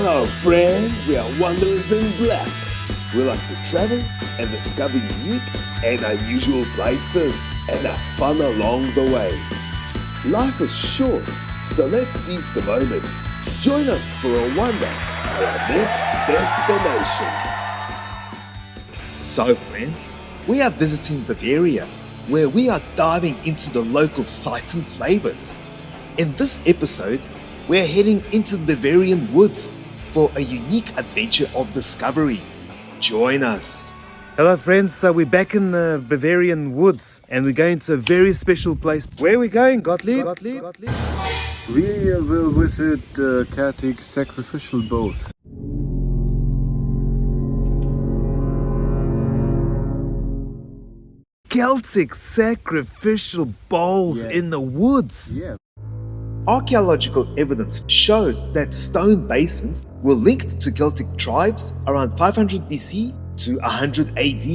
Hello friends, we are Wanderers in Black. We like to travel and discover unique and unusual places and have fun along the way. Life is short, so let's seize the moment. Join us for a wander at our next destination. So friends, we are visiting Bavaria, where we are diving into the local sights and flavors. In this episode, we're heading into the Bavarian woods for a unique adventure of discovery. Join us. Hello friends, so we're back in the Bavarian woods and we're going to a very special place. Where are we going, Gottlieb? We will visit Celtic sacrificial bowls. Celtic sacrificial bowls in the woods. Yeah. Archaeological evidence shows that stone basins were linked to Celtic tribes around 500 BC to 100 AD.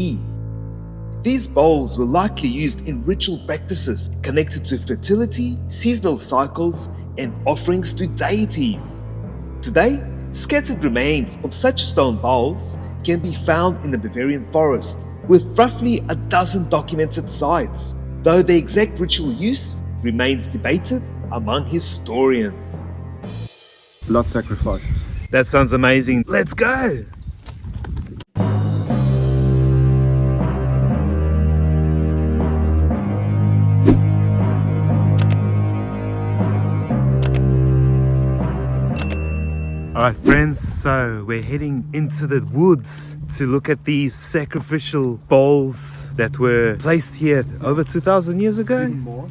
These bowls were likely used in ritual practices connected to fertility, seasonal cycles, and offerings to deities. Today, scattered remains of such stone bowls can be found in the Bavarian forest, with roughly a dozen documented sites, though the exact ritual use remains debated among historians. Blood sacrifices. That sounds amazing. Let's go! Alright friends, so we're heading into the woods to look at these sacrificial bowls that were placed here over 2,000 years ago. Even more.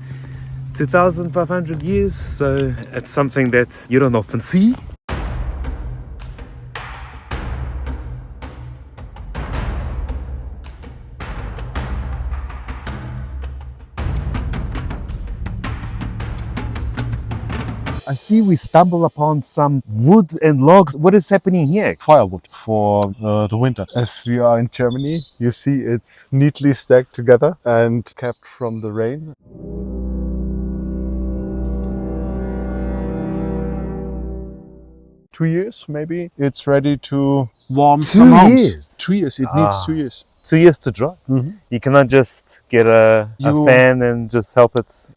2,500 years, so it's something that you don't often see. I see we stumble upon some wood and logs. What is happening here? Firewood for the winter. As we are in Germany, you see it's neatly stacked together and kept from the rain. 2 years maybe. It's ready to warm some homes. 2 years? 2 years. It needs 2 years. 2 years to dry. Mm-hmm. You cannot just get a fan and just help it.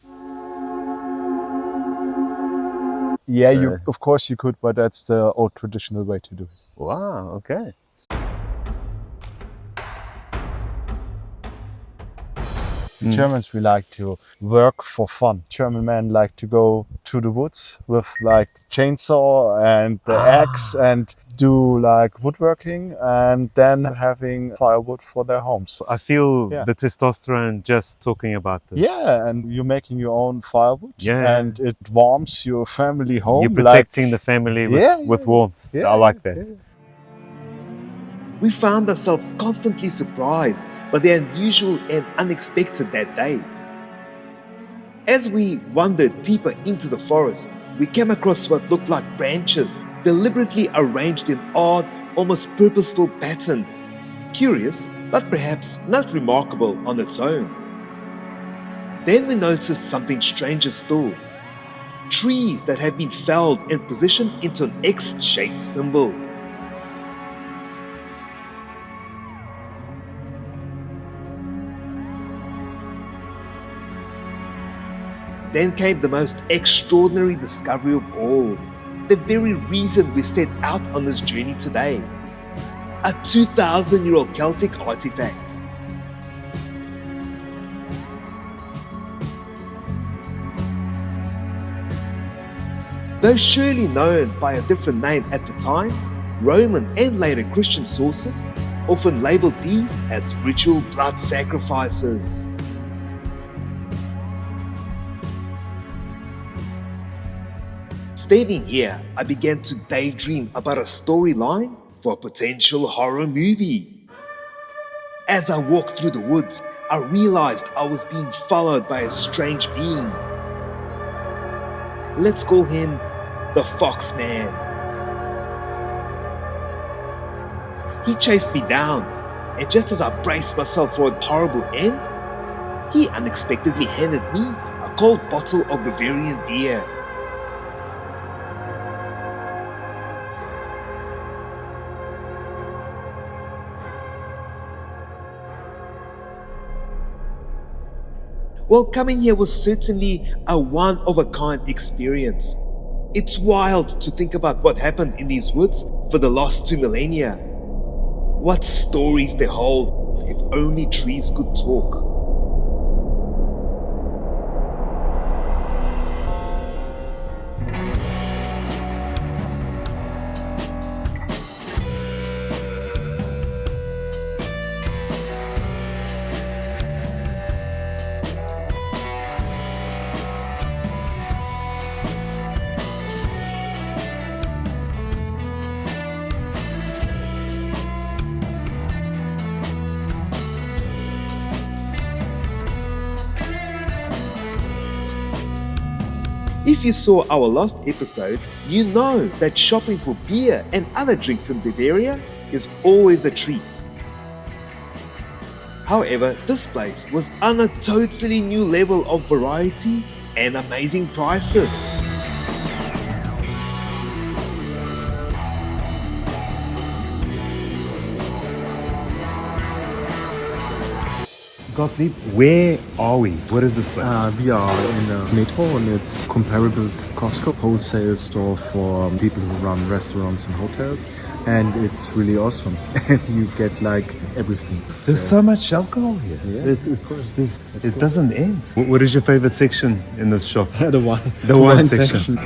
Yeah, of course you could, but that's the old traditional way to do it. Wow, okay. Germans, we like to work for fun. German men like to go to the woods with like chainsaw and the axe and do like woodworking and then having firewood for their homes. I feel the testosterone just talking about this. Yeah, and you're making your own firewood and it warms your family home. You're protecting the family with warmth. Yeah, I like that. Yeah. We found ourselves constantly surprised by the unusual and unexpected that day. As we wandered deeper into the forest, we came across what looked like branches deliberately arranged in odd, almost purposeful patterns. Curious, but perhaps not remarkable on its own. Then we noticed something stranger still. Trees that had been felled and positioned into an X-shaped symbol. Then came the most extraordinary discovery of all. The very reason we set out on this journey today. A 2,000-year-old Celtic artefact. Though surely known by a different name at the time, Roman and later Christian sources often labeled these as ritual blood sacrifices. Standing here, I began to daydream about a storyline for a potential horror movie. As I walked through the woods, I realized I was being followed by a strange being. Let's call him the Foxman. He chased me down, and just as I braced myself for a horrible end, he unexpectedly handed me a cold bottle of Bavarian beer. Well, coming here was certainly a one-of-a-kind experience. It's wild to think about what happened in these woods for the last 2 millennia. What stories they hold, if only trees could talk. If you saw our last episode, you know that shopping for beer and other drinks in Bavaria is always a treat. However, this place was on a totally new level of variety and amazing prices. Gottlieb, where are we? What is this place? We are in the metro and it's comparable to Costco, wholesale store for people who run restaurants and hotels, and it's really awesome. And you get like everything. There's so much alcohol here. Yeah, It doesn't end. What is your favorite section in this shop? the wine, The wine section.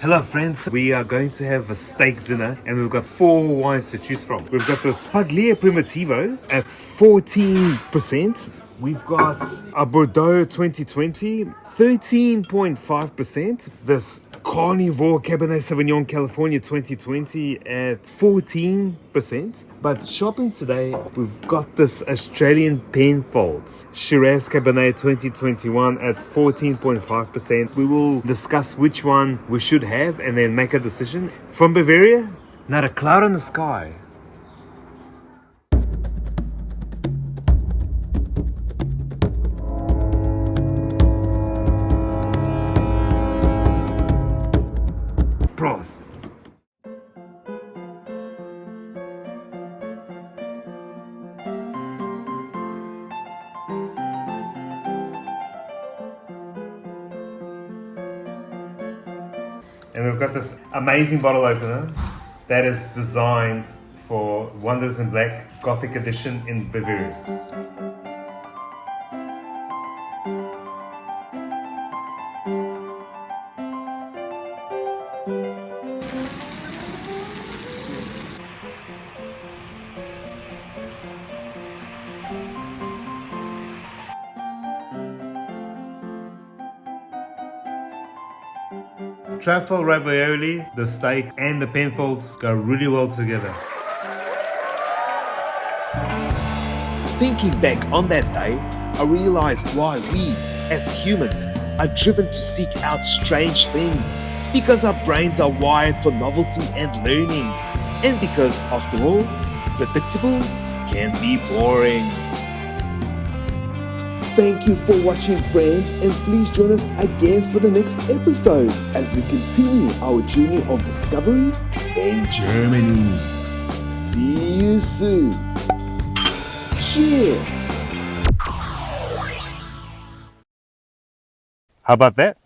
Hello friends, we are going to have a steak dinner and we've got 4 wines to choose from. We've got this Paglia Primitivo at 14%. We've got a Bordeaux 2020, 13.5%. This Carnivore Cabernet Sauvignon California 2020 at 14%. But shopping today, we've got this Australian Penfolds Cheerz Cabernet 2021 at 14.5%. We will discuss which one we should have and then make a decision. From Bavaria, not a cloud in the sky. Prost. And we've got this amazing bottle opener that is designed for Wanderers in Black Gothic Edition in Bavaria. Truffle ravioli, the steak and the Penfolds go really well together. Thinking back on that day, I realized why we, as humans, are driven to seek out strange things, because our brains are wired for novelty and learning, and because, after all, predictable can be boring. Thank you for watching, friends, and please join us again for the next episode as we continue our journey of discovery in Germany. See you soon. Cheers! How about that?